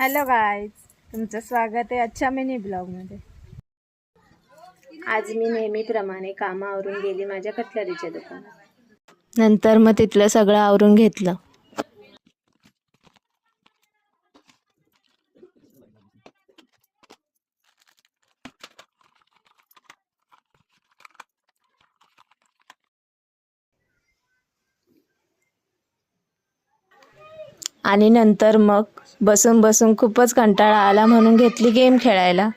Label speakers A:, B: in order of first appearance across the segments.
A: Hello guys, तुमचं स्वागत आहे आजच्या मिनी ब्लॉगमध्ये। आज मी नेहमीप्रमाणे कामावरून गेली माझ्या कटलरीच्या दुकानात। नंतर मग तिथलं सगळं आवरून घेतलं। आणि नंतर मग बसून बसून खूपच कंटाळा आला म्हणून घेतली गेम खेळायला।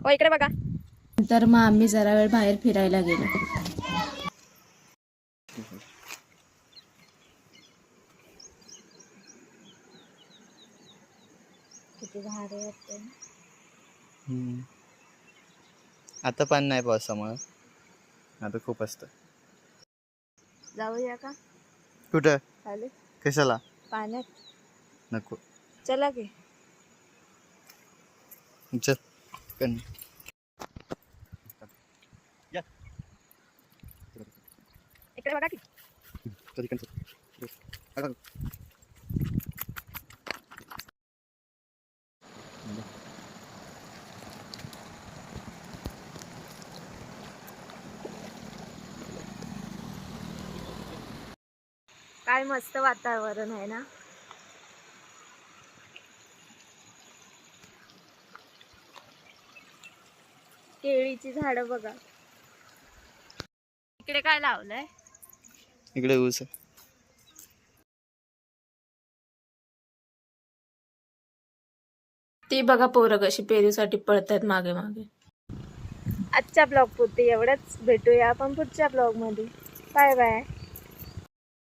A: ओ इकडे बघा। नंतर मग आम्ही जरा वेळ बाहेर फिरायला गेलो। किती भारी वाटते।
B: आता पण नाही पावसामुळे, आता खूप असतं।
A: जाऊया का
B: कुठं?
A: खाली
B: कशाला?
A: पाण्यात।
B: नको,
A: चला की।
B: चल कन या
A: इकडे बघा की।
B: कधी कन अगं
A: काय मस्त वातावरण आहे ना। केळीची झाडं बघा। इकडे काय लावलंय?
B: इकडे ऊस आहे।
A: ती बघा पोरं कशी पेरूसाठी पळतात मागे मागे। आजच्या ब्लॉग पुरती एवढंच, भेटूया आपण पुढच्या ब्लॉग मध्ये। Bye bye.